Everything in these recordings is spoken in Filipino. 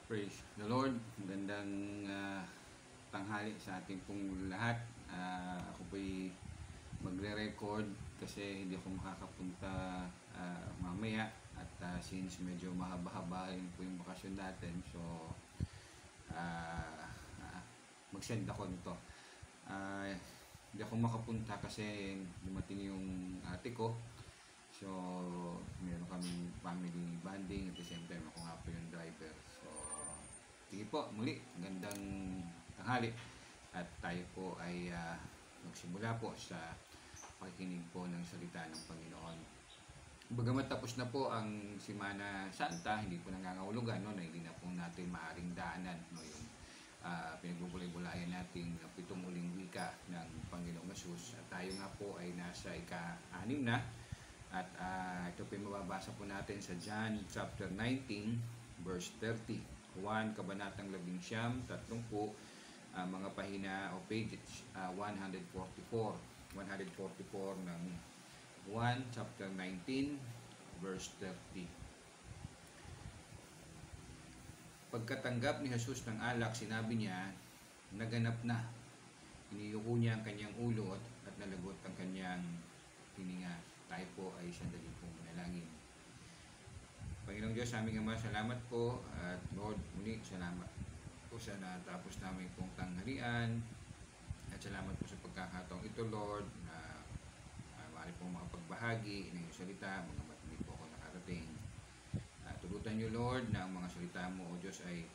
Praise the Lord. Magandang tanghali sa ating pong lahat. Ako po'y magre-record kasi hindi ako makakapunta mamaya at since medyo mahaba-haba rin po yung bakasyon natin, so mag-send ako nito. Hindi ako makapunta kasi dumating yung ate ko. So, meron kaming family bonding at the same time ako nga po yung driver. So, sige po, muli, gandang tanghali. At tayo po ay magsimula po sa pakikinig po ng salita ng Panginoon. Bagamat tapos na po ang Semana Santa, hindi po nangangahulugan na hindi na po natin maaring daanan yung pinagbubulay-bulayan nating 7 uling wika ng Panginoong Hesus. At tayo nga po ay nasa ika-6 na. At ito po yung mababasa po natin sa John chapter 19 verse 30. Juan kabanatang 11, tatlong po mga pahina o page 144 ng Juan chapter 19 verse 30. Pagkatanggap ni Jesus ng alak, sinabi niya, naganap na. Iniyuko niya ang kanyang ulot at nalagot ang kanyang hininga. Tayo po ay sandali pong manalangin. Panginoong Diyos, aming Ama, salamat po at Lord, muli salamat po sa natapos namin pong tanghalian at salamat po sa pagkakataong ito, Lord, na maaari pong makapagbahagi ng iyong salita, mga hindi po ako nakarating. Tulutan niyo, Lord, na ang mga salita mo, O Diyos, ay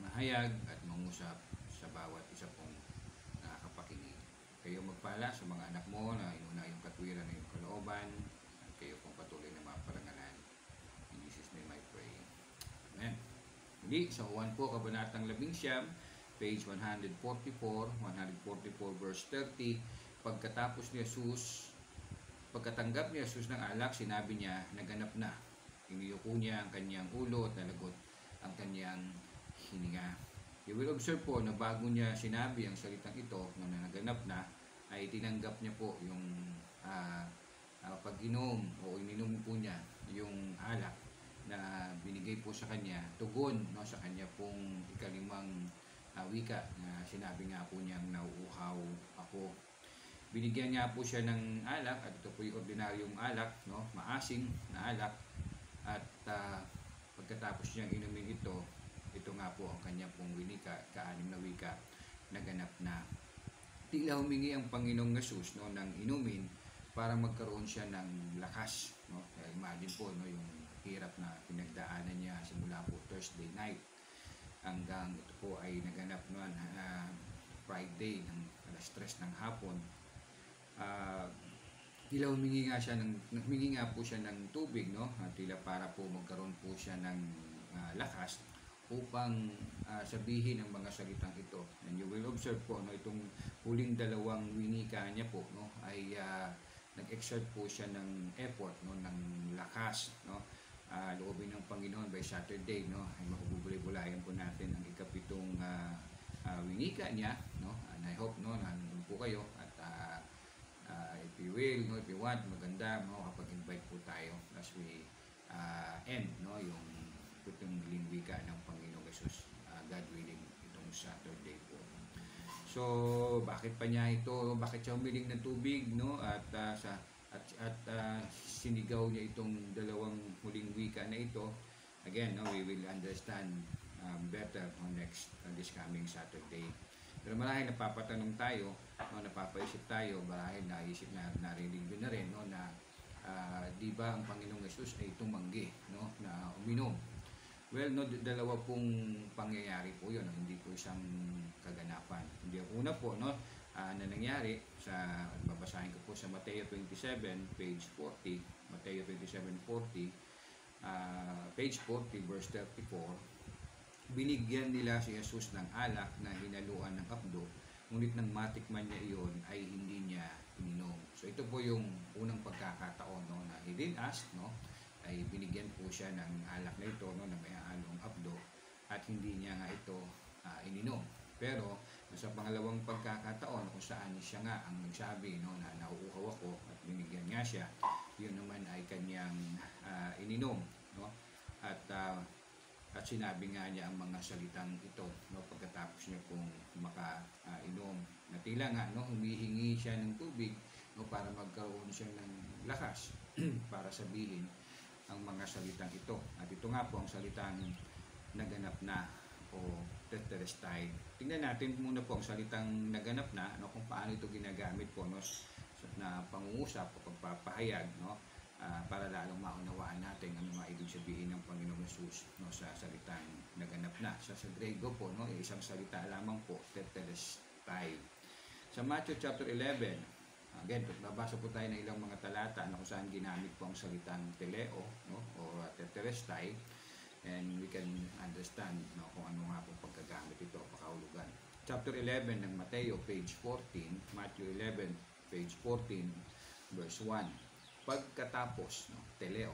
mahayag at mangusap sa bawat isa pong nakakapakinig. Kayo magpala sa mga anak mo na inuna yung katwiran ng iyong kalooban at kayo pong patuloy na maparangalan. In Jesus' name I pray. Amen. Hindi, sa Juan po, kabanatang 11, page 144 verse 30, pagkatanggap ni Jesus ng alak, sinabi niya, naganap na. Iniyuko niya ang kanyang ulo at nalagot ang kanyang hininga. You will observe po na bago niya sinabi ang salitang ito na naganap na, ay tinanggap niya po yung pag-inom o ininom po niya yung alak na binigay po sa kanya, tugon sa kanya pong ikalimang wika na sinabi nga po niyang nauuhaw ako. Binigyan niya po siya ng alak at ito po yung ordinaryong alak, maasim na alak, at pagkatapos niyang inumin ito nga po ang kanya pong winika, ka-6 na wika, naganap na. Tila humingi ang Panginoong Hesus ng inumin para magkaroon siya ng lakas. Imagine po yung hirap na pinagdaanan niya simula po Thursday night hanggang ito po ay naganap Friday ng alas 3 ng hapon. Tila humingi nga po siya ng tubig, tila para po magkaroon po siya ng lakas upang sabihin ang mga salitang ito. And you will observe po itong huling dalawang winika niya po ay nag-exert po siya ng effort, ng lakas, loobin ng Panginoon by Saturday, ay makubulay-bulayan po natin ang ikapitong winika niya, and I hope nandun po kayo at if you will, if you want, maganda kapag-invite po tayo as we end yung itong lingwika ng Panginoong Hesus, God willing, itong Saturday po. So, bakit pa niya ito? Bakit siya humiling ng tubig, at sinigaw niya itong dalawang huling wika na ito? Again, we will understand better this coming Saturday. Pero marahil napapatanong tayo, napapaisip tayo, marahil narinig nyo na rin, na di ba ang Panginoong Hesus ay tumanggi, na uminom? Well, dalawa pong pangyayari po yun, hindi po isang kaganapan. Hindi una po, na nangyari sa, babasahin ko po sa Mateo 27, page 40, Mateo 27:40, page 40, verse 34, binigyan nila si Jesus ng alak na hinaluan ng apdo, ngunit nang matikman niya iyon ay hindi niya ininom. So ito po yung unang pagkakataon na he didn't ask, ay binigyan po siya ng alak na ito na may halong apdo at hindi niya nga ito ininom. Pero sa pangalawang pagkakataon kung saan siya nga ang nagsabi na nauuhaw ako at binigyan nga siya, yun naman ay kanyang ininom. At At sinabi nga niya ang mga salitang ito, no, pagkatapos niya pong makainom. Na tila nga, no, humihingi siya ng tubig, no, para magkaroon siya ng lakas para sabihin ang mga salitang ito. At ito nga po ang salitang naganap na o tetelestai. Tingnan natin muna po ang salitang naganap na, no, kung paano ito ginagamit po, no, na pangungusap o pagpapahayag, no, para lalong maunawaan natin ano nga ibig sabihin ng Panginoong Hesus, no, sa salitang naganap na. Sa Griego po, no, isang salita lamang po, tetelestai. Sa Matthew chapter 11, again, babasa po tayo ng ilang mga talata na kung saan ginamit po ang salitang teleo, no, o tetelestai, and we can understand, no, kung ano nga po pagkagamit ito, pakahulugan. Chapter 11 ng Mateo, page 14, Matthew 11, page 14, verse 1. Pagkatapos, no, teleo,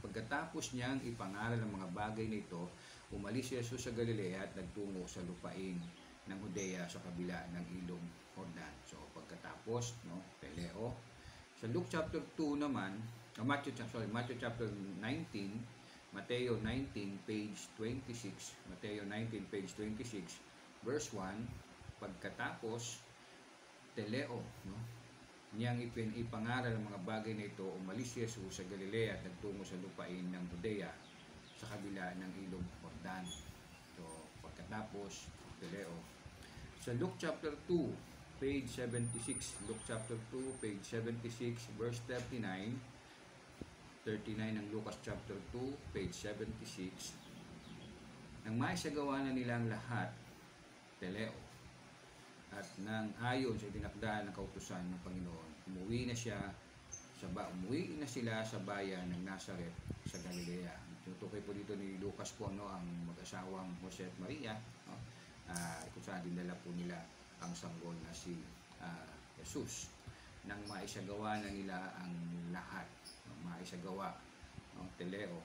pagkatapos niyang ipangaral ang mga bagay na ito, umalis si Jesus sa Galilea at nagtungo sa lupain ng Judea sa kabila ng ilog Jordan. So, pagkatapos, no, teleo. Sa Luke chapter 2 naman, Matthew chapter 19, Mateo 19, page 26, Mateo 19, page 26, verse 1, pagkatapos, teleo, no, niyang ipangaral ang mga bagay na ito, umalis si Jesus sa Galilea at nagtungo sa lupain ng Judea sa kabila ng ilog Jordan. So, pagkatapos, teleo. Sa Luke chapter 2, page 76, Luke chapter 2, page 76, verse 39, 39 ng Lucas chapter 2, page 76, nang maisagawa na nila ang lahat, teleo, at nang ayon sa itinakda ng kautusan ng Panginoon, umuwi na sila sa bayan ng Nazareth sa Galilea. Tutukoy po dito ni Lucas po, no, ang mag-asawang Jose at Maria, no, kung saan dinala po nila ang sanggol na si Jesus. Nang maisagawa na nila ang lahat, no, maisagawa, no, teleo.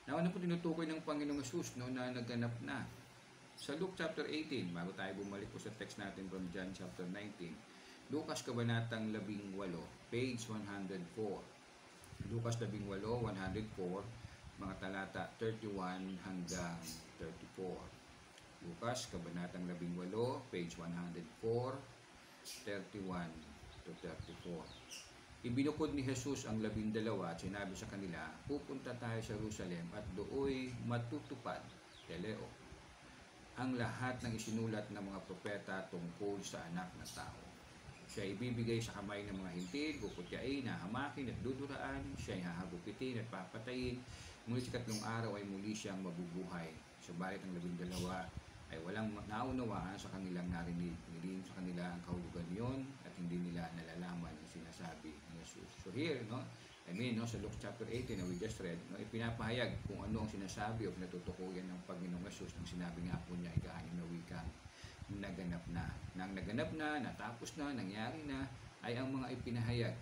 Now, ano po tinutukoy ng Panginoong Jesus, no, na naganap na? Sa Luke chapter 18, bago tayo bumalik po sa text natin from John chapter 19, Lucas kabanatang 18, page 104. Lucas 18, 104, mga talata 31 hanggang 34. Lucas kabanatang 18, page 104, 31 to 34. Ibinukod ni Jesus ang 12 at sinabi sa kanila, pupunta tayo sa Jerusalem at dooy matutupad, teleo, ang lahat ng isinulat ng mga propeta tungkol sa anak ng tao. Siya ibibigay sa kamay ng mga hintil, puputyain, hahamakin at duduraan, siya ay hahagupitin at papatayin, ngunit sa 3 araw ay muli siyang mabubuhay. Subalit ang 12 ay walang naunawaan sa kanilang narinig. Nilin sa kanila ang kahulugan niyon at hindi nila nalalaman ang sinasabi ni Jesus. So here, no, no, sa Luke chapter 18 na we just read, no, ipinapahayag kung ano ang sinasabi o pinatutukuyan ng Panginoong Jesus nang sinabi nga po niya ika-6 na wikang naganap na. Nang naganap na, natapos na, nangyari na, ay ang mga ipinahayag,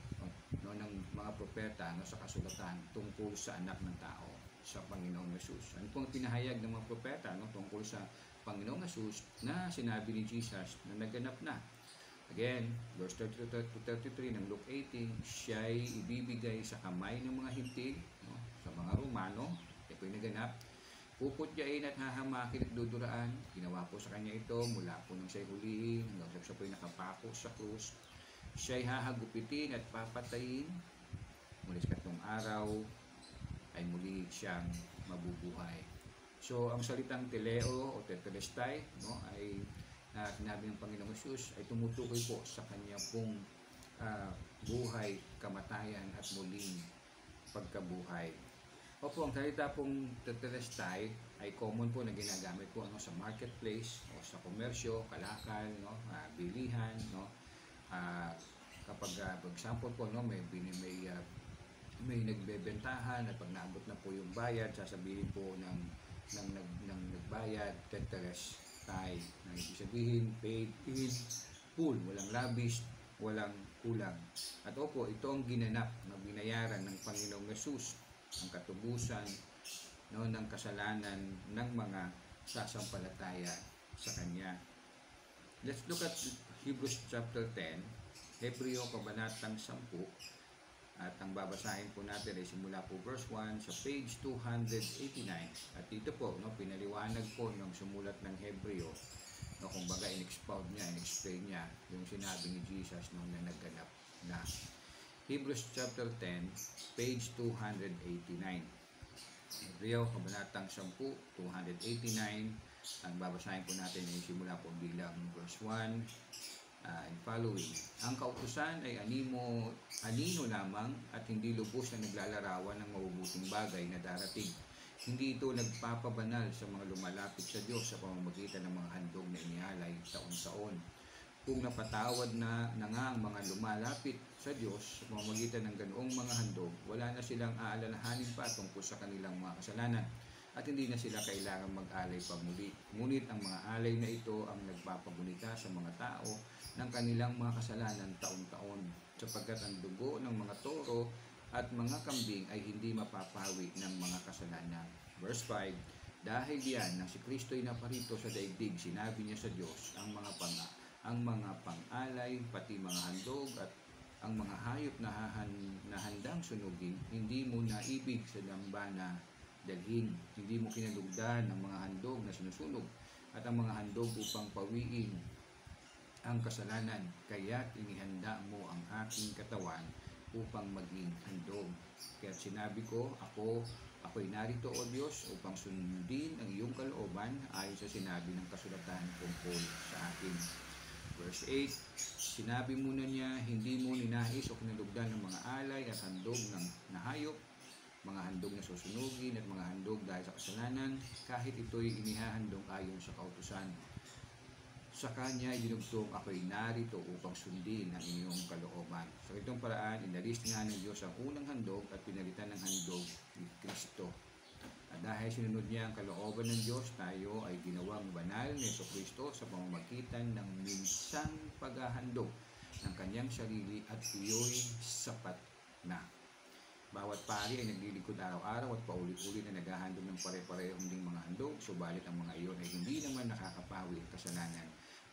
no, ng mga propeta, no, sa kasulatan tungkol sa anak ng tao, sa Panginoong Jesus. Ano pong pinahayag ng mga propeta, no, tungkol sa Panginoong Jesus na sinabi ni Jesus na naganap na? Again, verse 32 to 33 ng Luke 18, siya'y ibibigay sa kamay ng mga hintil, no, sa mga Romano, ito yung naganap, puputyain at hahamakin at duduraan. Ginawa po sa kanya ito mula po nang siya'y hulihin hanggang siya po'y nakapako sa krus. Siya'y hahagupitin at papatayin, muli sa 3 araw ay muli siyang mabubuhay. So, ang salitang teleo o tetelestai, no, ay na sinabi ng Panginoong Jesus ay tumutukoy po sa kanya pong buhay, kamatayan at muling pagkabuhay. Opo, ang salita pong tetelestai ay common po na ginagamit po, no, sa marketplace o sa komersyo, kalakal, no, bilihan, no, kapag for example po, no, may nagbebentahan at pag naabot na po yung bayad, sasabihin po ng nagbayad, tetelestai, na ibig sabihin paid in full, walang labis, walang kulang. At opo, ito ang ginanap na binayaran ng Panginoong Jesus, ang katubusan, no, ng kasalanan ng mga sasampalataya sa Kanya. Let's look at Hebrews chapter 10, Hebreo kabanatang 10, At ang babasahin po natin ay simula po verse 1 sa page 289. At dito po, no, pinaliwanag po ng sumulat ng Hebreo, no, kumbaga in-expound niya, in-explain niya yung sinabi ni Jesus nung na nagganap na. Hebrews chapter 10, page 289. Hebreo, kabanatang 10, 289. Ang babasahin po natin ay simula po bilang verse 1 and following. Ang kautusan ay anino lamang at hindi lubos na naglalarawan ng mabubuting bagay na darating. Hindi ito nagpapabanal sa mga lumalapit sa Diyos sa pamamagitan ng mga handog na inialay taon-taon. Kung napatawad na nga ang mga lumalapit sa Diyos sa pamamagitan ng ganoong mga handog, wala na silang aalalahanin pa tungkol sa kanilang mga kasalanan at hindi na sila kailangan mag-alay pa muli. Ngunit ang mga alay na ito ang nagpapagunita sa mga tao ng kanilang mga kasalanan taon-taon, sapagkat ang dugo ng mga toro at mga kambing ay hindi mapapawi ng mga kasalanan. Verse 5, dahil yan, nang si Kristo'y naparito sa daigdig, sinabi niya sa Diyos, ang mga pang-alay, pati mga handog at ang mga hayop na handang sunugin, hindi mo naibig sa dambana dalhin. Hindi mo kinalugdan ang mga handog na sinusunog at ang mga handog upang pawiin ang kasalanan. Kaya't inihanda mo ang aking katawan upang maging handog. Kaya sinabi ko, ako'y narito, O Diyos, upang sundin ang iyong kalooban ayon sa sinabi ng kasulatan tungkol sa akin. Verse 8, sinabi muna niya, hindi mo ninais o kinalugdan ng mga alay at handog ng nahayop, mga handog na susunugin at mga handog dahil sa kasalanan, kahit ito'y inihahandog ayon sa kautusan. Sa kanya dinugtong, ako'y narito upang sundin ang iyong kalooban. Sa itong paraan, inalis nga ng Diyos ang unang handog at pinalitan ng handog ni Kristo. At dahil sinunod niya ang kalooban ng Diyos, tayo ay ginawang banal ni Jesucristo sa pamamagitan ng minsang paghahandog ng kanyang sarili at iyo'y sapat na. Bawat pari ay naglilingkod araw-araw at paulit-ulit na naghahandog ng pare-parehong ding mga handog, subalit ang mga iyon ay hindi naman nakakapawi ang kasalanan.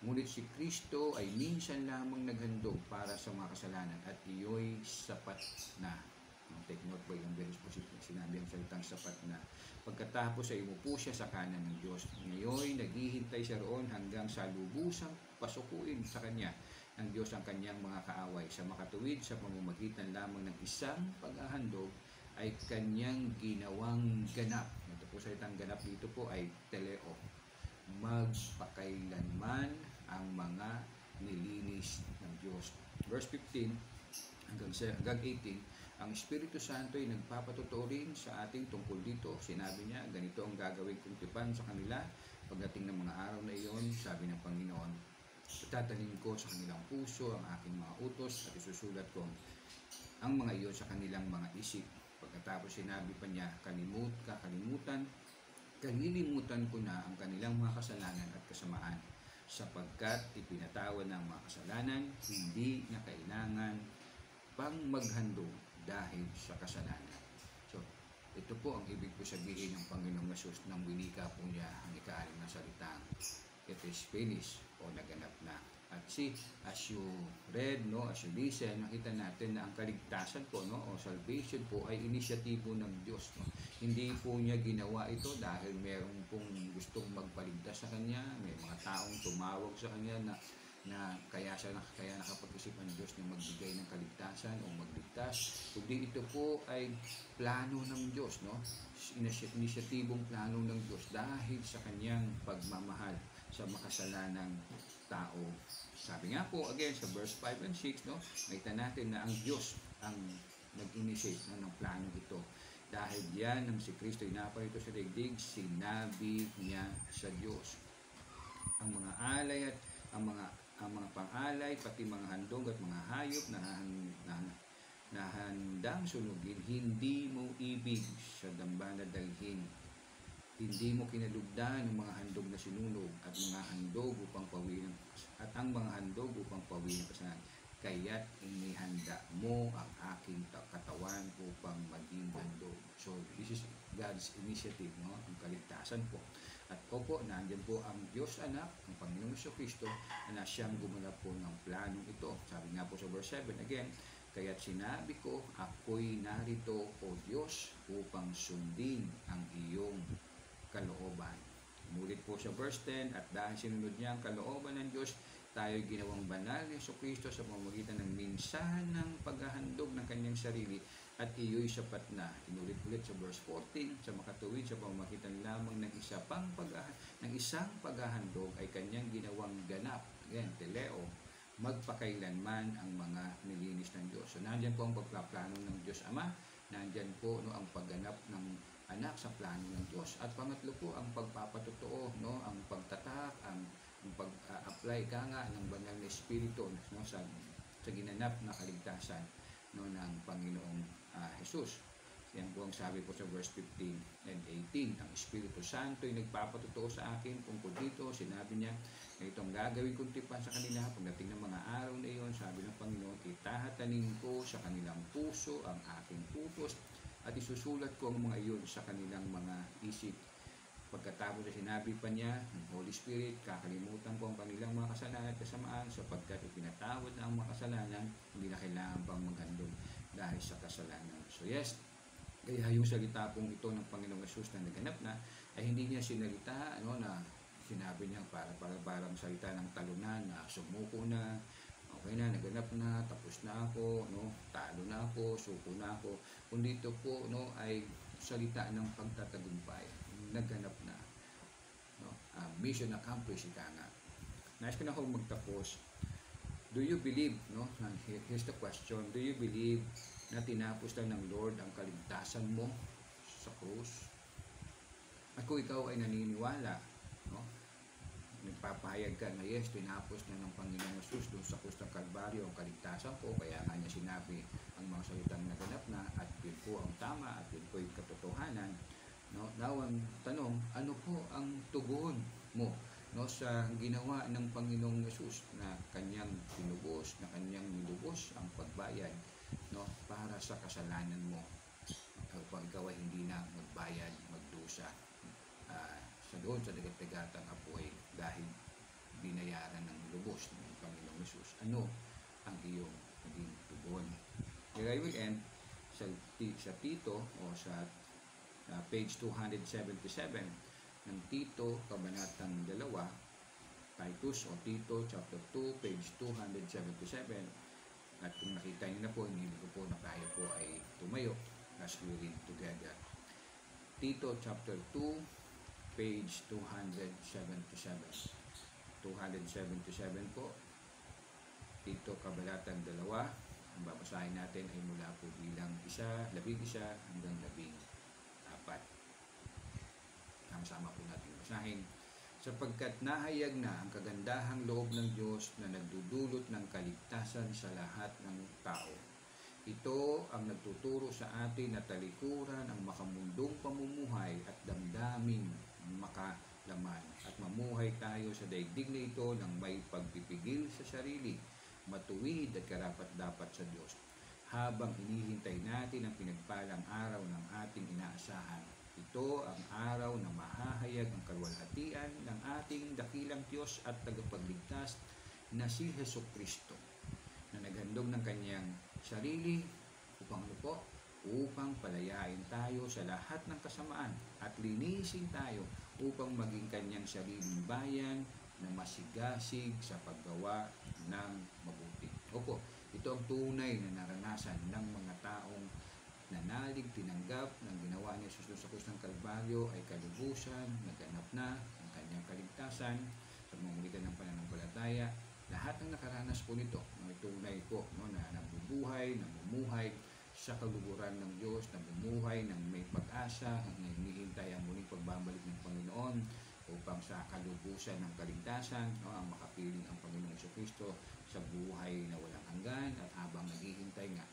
Ngunit si Kristo ay minsan lamang naghandog para sa mga kasalanan at iyo'y sapat na. Take note po yung very specific sinabi ang salitang sapat na. Pagkatapos ay umupo siya sa kanan ng Diyos. Ngayon, naghihintay siya roon hanggang sa lubusang pasukuin sa kanya ng Diyos ang kanyang mga kaaway. Sa makatuwid sa pamamagitan lamang ng isang paghahandog ay kanyang ginawang ganap. Ito po salitang ganap dito po ay teleo. Magpakailanman ang mga nilinis ng Diyos. Verse 15 hanggang 18, ang Espiritu Santo ay nagpapatotoo rin sa ating tungkol dito. Sinabi niya, ganito ang gagawin kong tipan sa kanila pagdating ng mga araw na iyon, sabi ng Panginoon. Tatalin ko sa kanilang puso ang aking mga utos at isusulat ko ang mga iyon sa kanilang mga isip. Pagkatapos sinabi pa niya, kalilimutan ko na ang kanilang mga kasalanan at kasamaan, sapagkat ipinatawad ng mga kasalanan, hindi na kailangan pang maghandog dahil sa kasalanan. So, ito po ang ibig po sabihin ng Panginoong Hesus nang winika po niya ang ika-6 na salitang it is finished o naganap na. At as you read, no, as you listen, nakita natin na ang kaligtasan po, no, o salvation po ay inisyatibo ng Diyos. No? Hindi po niya ginawa ito dahil mayroong pong gustong magpaligtas sa Kanya, may mga taong tumawag sa Kanya na kaya nakapag-isip ang Diyos na magbigay ng kaligtasan o magligtas. Kundi ito po ay plano ng Diyos, no? Inisyatibong plano ng Diyos dahil sa kanyang pagmamahal sa makasalanang tao. Sabi nga po, again, sa verse 5 and 6, no? Nakita natin na ang Diyos ang nag-initiate ng plano ito. Dahil yan, nang si Kristo ay naparito sa daigdig, sinabi niya sa Diyos. Ang mga alay at ang mga pang-alay, pati mga handog at mga hayop na handang sunugin, hindi mo ibig sa dambana dalhin. Hindi mo kinalugdan ang mga handog na sinunog at mga handog upang pawiin ang mga handog upang pawiin kasalanan. Kaya't inihanda mo ang aking katawan upang maging handog. So, this is God's initiative, no? Ang kaligtasan po. At opo, nandiyan po ang Diyos Anak, ang Panginoong Jesucristo, na siyang gumanap po ng planong ito. Sabi nga po sa verse 7, again, Kaya't sinabi ko, ako'y narito, O Diyos, upang sundin ang iyong kalooban. Umulit po sa verse 10, at dahil sinunod niya ang kalooban ng Diyos, tayo'y ginawang banal ni Jesucristo sa pamamagitan ng minsahan ng paghahandog ng kanyang sarili, at iyo'y sapat na. Inulit-ulit sa verse 14, sa makatuwid sa pamamagitan lamang ng isang paghahandog ay kanyang ginawang ganap. Again, teleo, magpakailanman ang mga nilinis ng Diyos. So, nandyan po ang pagpaplano ng Diyos Ama, nandyan po ang pagganap ng anak sa plano ng Diyos. At pangatlo po, ang pagpapatotoo, ang pagtatak, ang pag-apply ka nga ng banal na Espiritu sa ginanap na kaligtasan ng Panginoong Jesus. Yan po ang sabi po sa verse 15 and 18. Ang Espiritu Santo ay nagpapatotoo sa akin tungkol dito. Sinabi niya na itong gagawin kong tipan sa kanila pagdating ng mga araw na iyon. Sabi ng Panginoon, itahatanin ko sa kanilang puso ang aking utos at isusulat ko ang mga iyon sa kanilang mga isip. Pagkatapos na sinabi pa niya ng Holy Spirit, kakalimutan ko ang kanilang mga kasalanan at kasamaan sapagkat ipinatawad na ang mga kasalanan, hindi na kailangan pang maghandog dahil sa kasalanan. So yes, kaya yung salita pong ito ng Panginoong Jesus na naganap na, ay hindi niya sinalita na sinabi niya parang salita ng talunan na sumuko na, okay na, naganap na, tapos na ako, talo na ako, suko na ako. Kundi ito po ay salita ng pagtatagumpay, naganap na. Mission accomplished, ika nga. Nais ko na akong magtapos. Do you believe, here's the question, do you believe na tinapos lang ng Lord ang kaligtasan mo sa krus? At kung ikaw ay naniniwala, nagpapahayag ka na yes, tinapos na ng Panginoong Jesus doon sa krus ng Kalbaryo ang kaligtasan ko, kaya nga niya sinabi ang mga salitang naganap na, at yun po ang tama, at yun po yung katotohanan. Now, ang tanong, ano po ang tugon mo sa ginawa ng Panginoong Jesus na kanyang tinubos, na kanyang nilubos ang pagbayad para sa kasalanan mo upang ikaw ay hindi na magbayad, magdusa sa doon sa dagat-dagatang apoy dahil binayaran ng lubos ng Panginoong Jesus. Ano ang iyong naging tugon? Here I will end sa Tito o sa page 277 ng Tito, Kabanatang 2, Titus o Tito, chapter 2, page 277. At kung nakita niyo na po, hindi ko po na kaya po ay tumayo as we read together. Tito, chapter 2, page 277. 277 po. Tito, Kabanatang 2. Ang babasahin natin ay mula po bilang 11 hanggang 14. Sama-sama po natin basahin. Sapagkat nahayag na ang kagandahang loob ng Diyos na nagdudulot ng kaligtasan sa lahat ng tao. Ito ang nagtuturo sa atin na talikuran ang makamundong pamumuhay at damdaming makalaman at mamuhay tayo sa daigdig na ito ng may pagpipigil sa sarili, matuwid at karapat-dapat sa Diyos, habang hinihintay natin ang pinagpalang araw ng ating inaasahan. Ito ang araw na mahahayag ang kaluwalhatian ng ating dakilang Diyos at tagapagligtas na si Jesucristo, na naghandog ng kanyang sarili upang palayain tayo sa lahat ng kasamaan at linisin tayo upang maging kanyang sariling bayan na masigasig sa paggawa ng mabuti. Opo, ito ang tunay na naranasan ng mga taong nanalig, tinanggap ng ginawa ni Jesus sa krus ng Kalbaryo ay kalubusan, naganap na ang kanyang kaligtasan sa pamamagitan ng pananampalataya. Lahat ng nakaranas po nito, may tunay po na nabubuhay, namumuhay sa kaluguran ng Diyos, namumuhay ng may pag-asa, na hinihintay ang muling pagbabalik ng Panginoon upang sa kalubusan ng kaligtasan, ang makapiling ang Panginoong Jesucristo sa buhay na walang hanggan, at habang naghihintay nga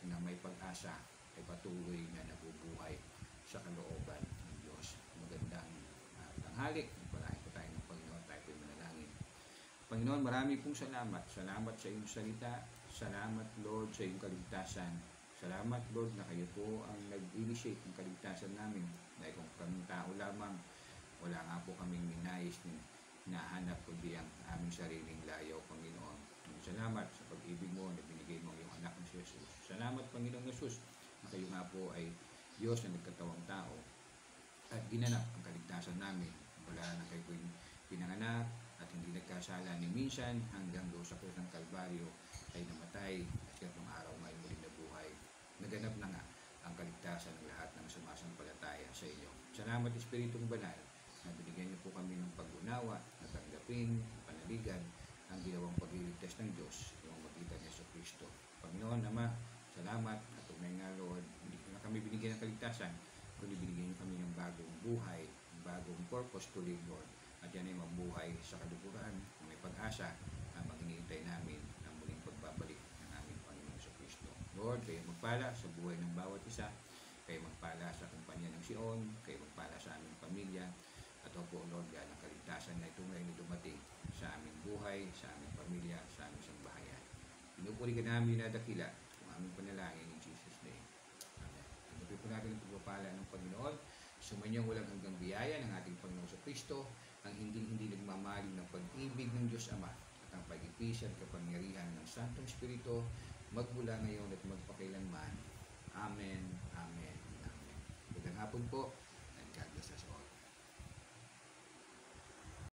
na may pag-asa ay patuloy na nabubuhay sa kalooban ng Diyos. Magandang tanghali. Palahin po tayo ng Panginoon. Tayo po manalangin. Panginoon, marami pong salamat. Salamat sa iyong salita. Salamat, Lord, sa iyong kaligtasan. Salamat, Lord, na kayo po ang nag-initiate ng kaligtasan namin. Dahil kung kaming tao lamang, wala nga po kaming minayos ni nahanap kundi ang aming sariling layaw, Panginoon. Salamat sa pag-ibig mo na binigay mo ang iyong anak ng si Jesus. Salamat, Panginoong Jesus, na kayo nga po ay Diyos na nagkatawang tao at ginanap ang kaligtasan namin mula na kayo po pinanganak at hindi nagkasala ni minsan hanggang doon sa krus ng Kalbaryo ay namatay at katong araw ngayon muling nabuhay. Naganap na nga ang kaligtasan ng lahat ng sumasampalataya sa inyo. Salamat, Espiritong Banal, na binigyan niyo po kami ng pag-unawa na tanggapin, panaligan ang ginawang pagliligtas ng Diyos yung magitan niya sa Kristo. Panginoon, Ama, salamat at tunay nga, Lord, hindi na kami binigyan ng kaligtasan, kundi binigyan niyo kami ng bagong buhay, bagong purpose to live, Lord. At yan ay mabuhay sa kaluguran, na may pag-asa na maghihintay namin ang muling pagbabalik ng aming Panginoon sa Kristo. Lord, kayo magpala sa buhay ng bawat isa, kayo magpala sa kumpanya ng Sion, kayo magpala sa aming pamilya, at po, Lord, yan ang kaligtasan na ito ngayon dumating sa aming buhay, sa aming pamilya, sa aming sambahayan. Pinupuri ka namin na dakila kung aming panalangin in Jesus' name. Amen. Pinupuri po natin ang pagpapala ng Panginoon. Sumanyang walang hanggang biyaya ng ating Panginoon sa Kristo, ang hindi nagmamaling ng pag-ibig ng Diyos Ama at ang pag-ipisan kapangyarihan ng Santong Espiritu magmula ngayon at magpakailanman. Amen, Amen, Amen. Magandang hapon po and God bless us all.